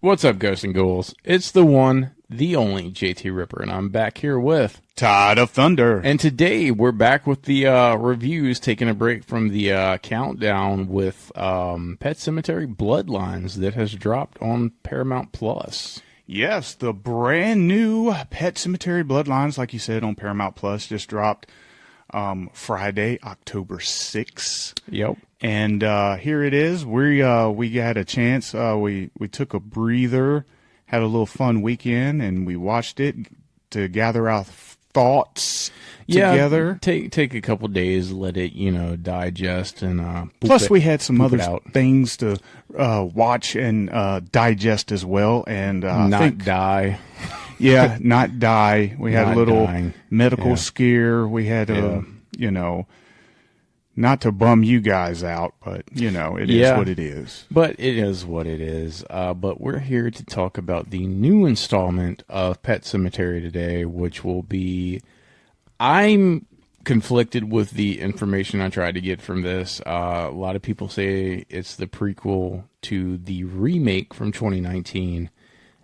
What's up, Ghosts and Ghouls? It's the one, the only JT Ripper, and I'm back here with Tide of Thunder. And today we're back with the reviews, taking a break from the countdown with Pet Sematary Bloodlines that has dropped on Paramount Plus. Yes, the brand new Pet Sematary Bloodlines, like you said, on Paramount Plus, just dropped Friday, October 6th. Yep. And here it is. We had a chance. We took a breather, had a little fun weekend, and we watched it to gather our thoughts together. Take a couple days, let it digest, and plus we had some other things to watch and digest as well, and die. Yeah, not die. We had a little medical Yeah. scare. We had not to bum you guys out, but it is what it is. But it is what it is. But we're here to talk about the new installment of Pet Sematary today, which will be. I'm conflicted with the information I tried to get from this. A lot of people say it's the prequel to the remake from 2019.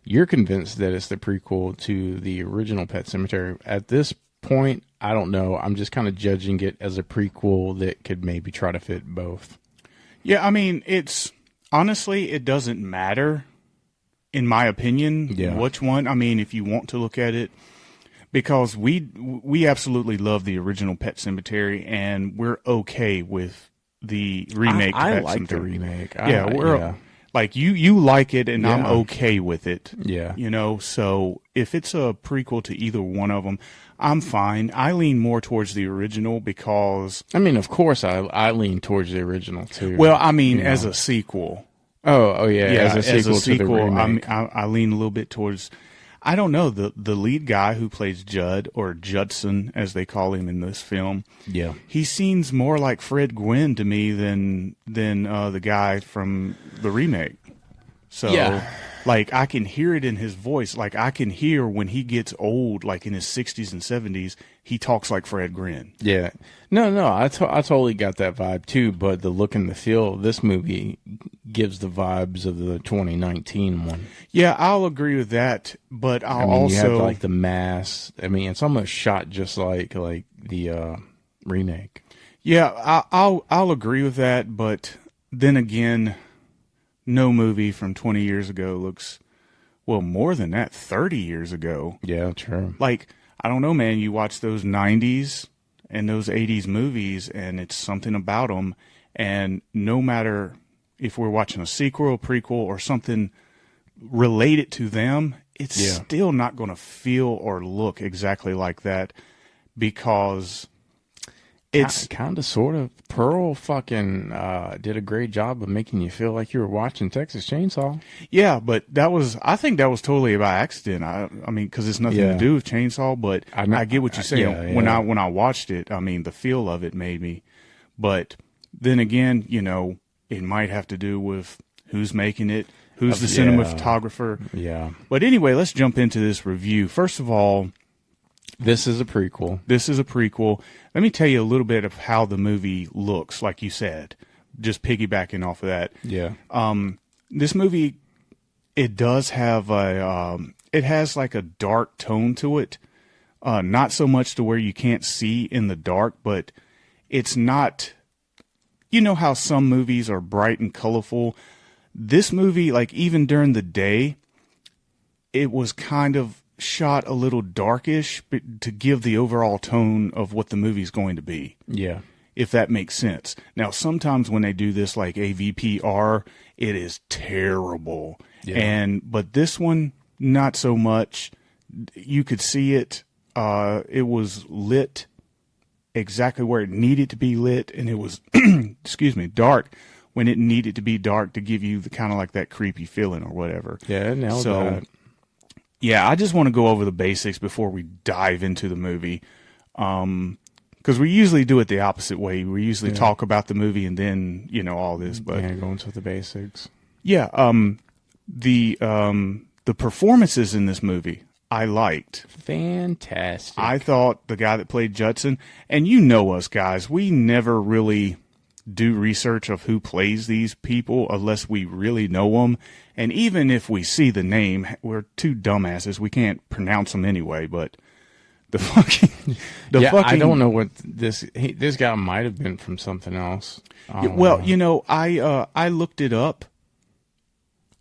You're convinced that it's the prequel to the original Pet Sematary. At this point, I don't know. I'm just kind of judging it as a prequel that could maybe try to fit both. Yeah, I mean, honestly, it doesn't matter, in my opinion, which one. I mean, if you want to look at it, because we absolutely love the original Pet Sematary, and we're okay with the remake. I like the remake. Like you like it, and I'm Yeah. okay with it. Yeah. So if it's a prequel to either one of them, I'm fine. I lean more towards the original because... I mean, of course, I lean towards the original, too. Well, I mean, as a sequel. Oh, yeah. As a sequel to the remake. I lean a little bit towards... I don't know, the lead guy who plays Judd, or Judson, as they call him in this film. Yeah. He seems more like Fred Gwynn to me than the guy from the remake. So, like, I can hear it in his voice. Like, I can hear when he gets old, like in his 60s and 70s, he talks like Fred Gwynn. Yeah. No, I totally got that vibe, too. But the look and the feel of this movie gives the vibes of the 2019 one. Yeah, I'll agree with that. But you have, like, the mask. I mean, it's almost shot just like the remake. Yeah, I'll agree with that. But then again... No movie from 20 years ago looks, well, more than that, 30 years ago. Yeah, true. Like, I don't know, man, you watch those 90s and those 80s movies, and it's something about them, and no matter if we're watching a sequel, prequel, or something related to them, it's still not going to feel or look exactly like that, because... It's kind of, sort of. Pearl fucking did a great job of making you feel like you were watching Texas Chainsaw. Yeah, but I think that was totally by accident. I mean, because it's nothing to do with Chainsaw, but I get what you're saying. Yeah. When I watched it, I mean, the feel of it made me. But then again, it might have to do with who's making it, who's the cinematographer. Yeah. But anyway, let's jump into this review. First of all, this is a prequel. Let me tell you a little bit of how the movie looks, like you said, just piggybacking off of that. Yeah. This movie, it does have it has like a dark tone to it. Not so much to where you can't see in the dark, but it's not, you know how some movies are bright and colorful. This movie, like even during the day, it was kind of shot a little darkish to give the overall tone of what the movie's going to be. Yeah. If that makes sense. Now, sometimes when they do this, like AVPR, it is terrible. Yeah. But this one, not so much. You could see it. It was lit exactly where it needed to be lit, and it was, dark when it needed to be dark to give you the kind of like that creepy feeling or whatever. Yeah, that. Yeah, I just want to go over the basics before we dive into the movie. Because we usually do it the opposite way. We usually talk about the movie and then, all this. But go into the basics. Yeah, the performances in this movie, I liked. Fantastic. I thought the guy that played Judson, and you know us guys, we never really do research of who plays these people unless we really know them. And even if we see the name, we're two dumbasses. We can't pronounce them anyway, but I don't know what this guy might have been from something else. Well, I looked it up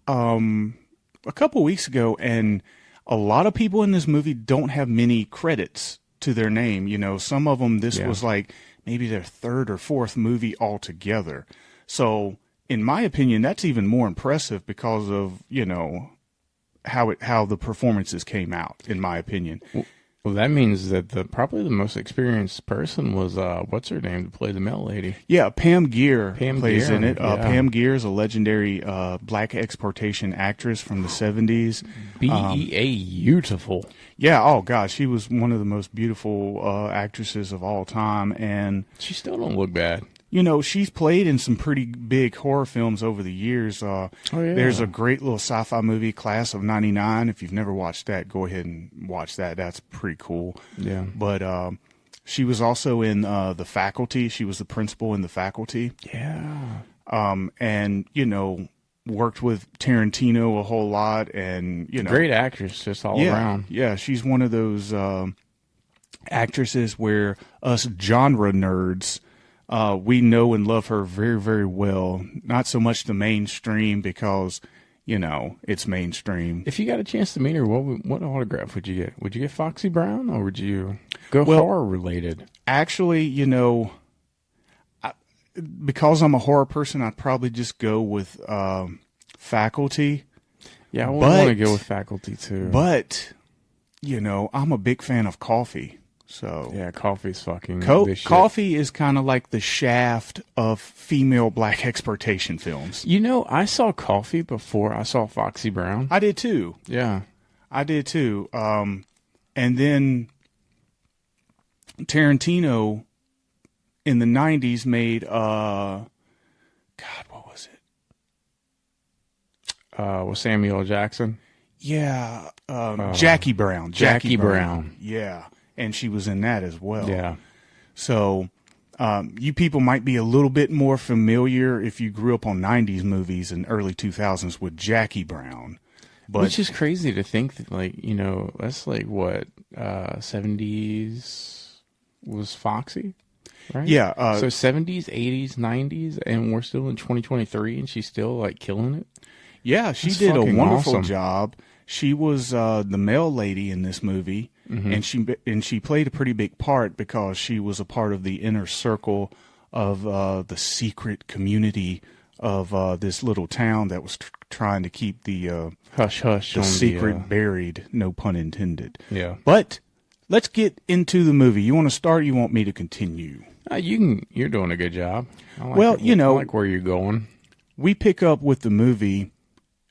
a couple weeks ago, and a lot of people in this movie don't have many credits to their name. Some of them, this was like maybe their third or fourth movie altogether. So in my opinion, that's even more impressive because of, how the performances came out, in my opinion. Well, that means that probably the most experienced person was what's her name to play the male lady? Yeah, Pam Grier plays in it. Yeah. Pam Grier is a legendary black exploitation actress from the 70s. Beautiful. Yeah, oh gosh, she was one of the most beautiful actresses of all time, and she still don't look bad. She's played in some pretty big horror films over the years. There's a great little sci-fi movie, Class of '99. If you've never watched that, go ahead and watch that. That's pretty cool. Yeah. But she was also in The Faculty. She was the principal in The Faculty. Yeah. And, worked with Tarantino a whole lot. And, great actress just all around. Yeah, she's one of those actresses where us genre nerds, we know and love her very, very well. Not so much the mainstream because, it's mainstream. If you got a chance to meet her, what autograph would you get? Would you get Foxy Brown, or would you go horror related? Actually, because I'm a horror person, I'd probably just go with Faculty. Yeah, I would want to go with Faculty too. But, I'm a big fan of Coffee. So yeah, Coffee's fucking Coffee is kind of like the Shaft of female black exploitation films. I saw Coffee before I saw Foxy Brown. I did too. Yeah, I did too. And then Tarantino in the 90s made God, what was it? Was Samuel L. Jackson? Yeah, Jackie Brown. Jackie Brown. Yeah. And she was in that as well. Yeah. So you people might be a little bit more familiar if you grew up on 90s movies and early 2000s with Jackie Brown. Which is crazy to think that, that's like what, 70s was Foxy, right? Yeah. So 70s, 80s, 90s, and we're still in 2023 and she's still killing it? Yeah, she did a wonderful job. She was the male lady in this movie. Mm-hmm. And she played a pretty big part because she was a part of the inner circle of the secret community of this little town that was trying to keep the hush hush, the secret buried. No pun intended. Yeah. But let's get into the movie. You want to start? Or you want me to continue? You're doing a good job. I like where you're going. We pick up with the movie.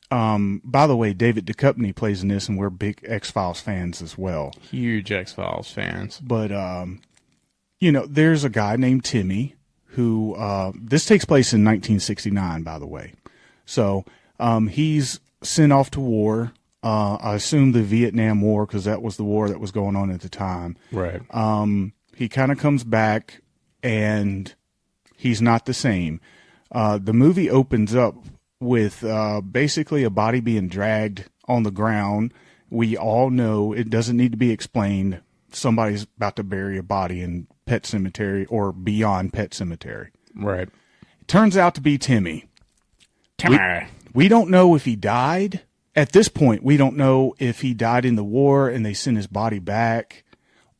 By the way, David Duchovny plays in this, and we're big X-Files fans as well. Huge X-Files fans. But, there's a guy named Timmy who, this takes place in 1969, by the way. So, he's sent off to war. I assume the Vietnam War, because that was the war that was going on at the time. Right. He kind of comes back, and he's not the same. The movie opens up with basically a body being dragged on the ground. We all know it doesn't need to be explained. Somebody's about to bury a body in Pet Sematary or beyond Pet Sematary. Right. It turns out to be Timmy. Timmy. We don't know if he died. At this point, we don't know if he died in the war and they sent his body back,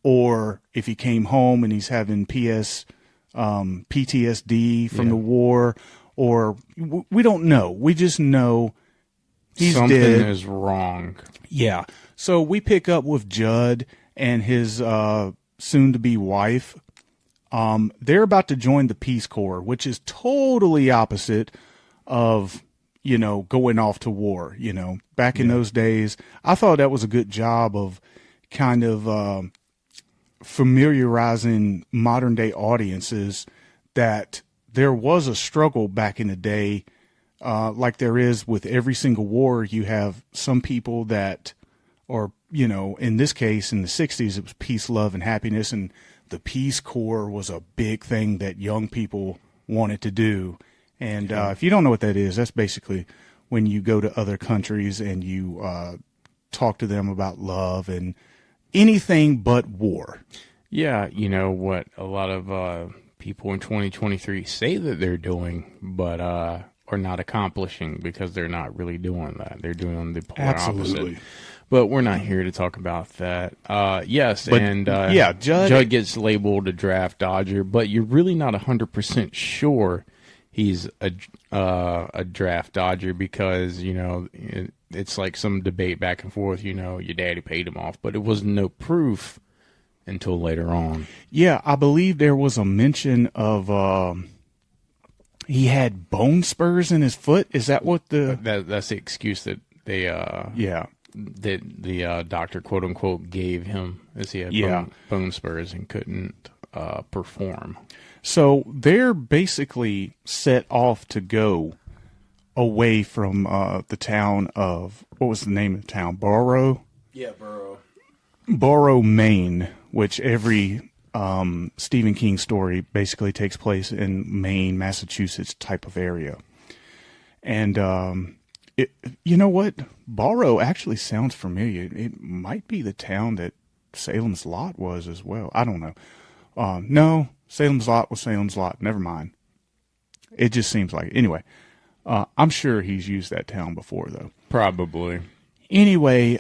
or if he came home and he's having PTSD from the war. Or we don't know. We just know he's something dead. Something is wrong. Yeah. So we pick up with Judd and his soon-to-be wife. They're about to join the Peace Corps, which is totally opposite of, going off to war. Back in those days, I thought that was a good job of kind of familiarizing modern-day audiences that there was a struggle back in the day, like there is with every single war. You have some people that, or, in this case, in the 60s, it was peace, love, and happiness. And the Peace Corps was a big thing that young people wanted to do. And if you don't know what that is, that's basically when you go to other countries and you talk to them about love and anything but war. Yeah, you know what a lot of people in 2023 say that they're doing, but are not accomplishing because they're not really doing that. They're doing the polar opposite. But we're not here to talk about that. Yes, But, and Judd gets labeled a draft dodger, but you're really not 100% sure he's a draft dodger because, you know, it's like some debate back and forth, you know, your daddy paid him off, but it was no proof until later on. Yeah, I believe there was a mention of he had bone spurs in his foot. Is that what that's the excuse that they yeah. that the doctor quote unquote gave him, as he had bone spurs and couldn't perform. So they're basically set off to go away from the town of, what was the name of the town? Borough? Yeah, Borough. Borough, Maine, which every Stephen King story basically takes place in Maine, Massachusetts type of area. And you know what? Borough actually sounds familiar. It might be the town that Salem's Lot was as well. I don't know. No, Salem's Lot was Salem's Lot. Never mind. It just seems like it. Anyway, I'm sure he's used that town before, though. Probably. Anyway,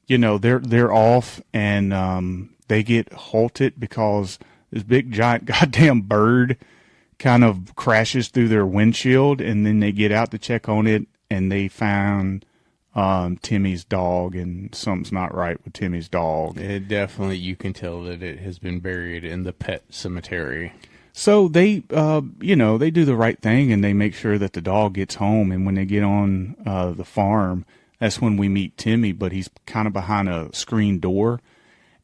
you know, they're off, and they get halted because this big giant goddamn bird kind of crashes through their windshield, and then they get out to check on it, and they found Timmy's dog, and something's not right with Timmy's dog. It definitely, you can tell that it has been buried in the pet cemetery. So they, you know, they do the right thing, and they make sure that the dog gets home, and when they get on the farm, that's when we meet Timmy, but he's kind of behind a screen door,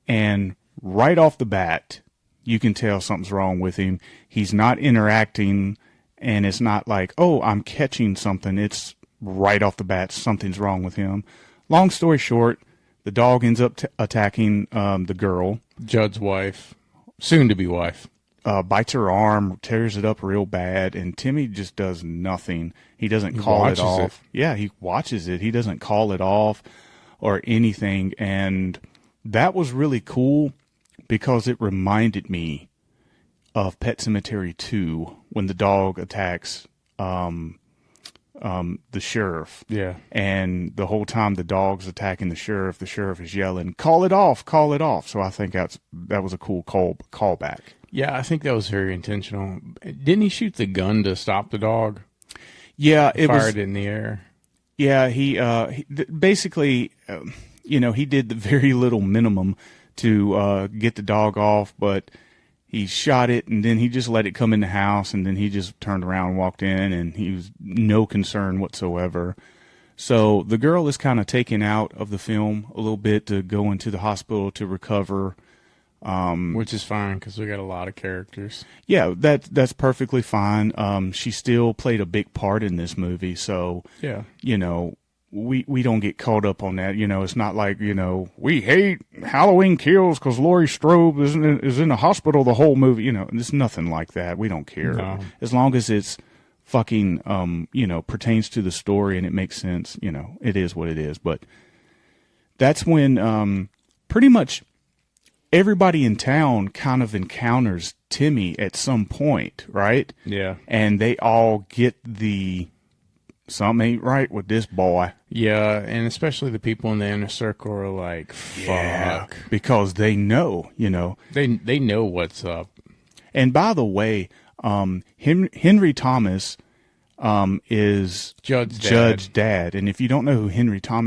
and right off the bat, you can tell something's wrong with him. He's not interacting, and it's not like, oh, I'm catching something. It's right off the bat, something's wrong with him. Long story short, the dog ends up attacking the girl. Judd's wife, soon-to-be wife. Bites her arm, tears it up real bad, and Timmy just does nothing. He doesn't call it off. Yeah, he watches it. He doesn't call it off or anything, and that was really cool because it reminded me of Pet Sematary 2 when the dog attacks the sheriff. Yeah. And the whole time the dog's attacking the sheriff is yelling, "Call it off, call it off." So I think that was a cool callback. Yeah, I think that was very intentional. Didn't he shoot the gun to stop the dog? Yeah, it was fired in the air. Yeah, he basically, you know, he did the very little minimum to get the dog off, but he shot it, and then he just let it come in the house, and then he just turned around and walked in, and he was no concern whatsoever. So the girl is kind of taken out of the film a little bit to go into the hospital to recover. Which is fine because we got a lot of characters. Yeah, that's perfectly fine. She still played a big part in this movie, so yeah, you know, we don't get caught up on that. You know, it's not like, you know, we hate Halloween Kills because Laurie Strode is in the hospital the whole movie. You know, there's nothing like that. We don't care as long as it's fucking you know, pertains to the story and it makes sense. You know, it is what it is. But that's when pretty much everybody in town kind of encounters Timmy at some point, right? Yeah. And they all get something ain't right with this boy. Yeah, and especially the people in the inner circle are like, fuck. Yeah, because they know, you know. They know what's up. And by the way, Henry Thomas is Judd's dad. And if you don't know who Henry Thomas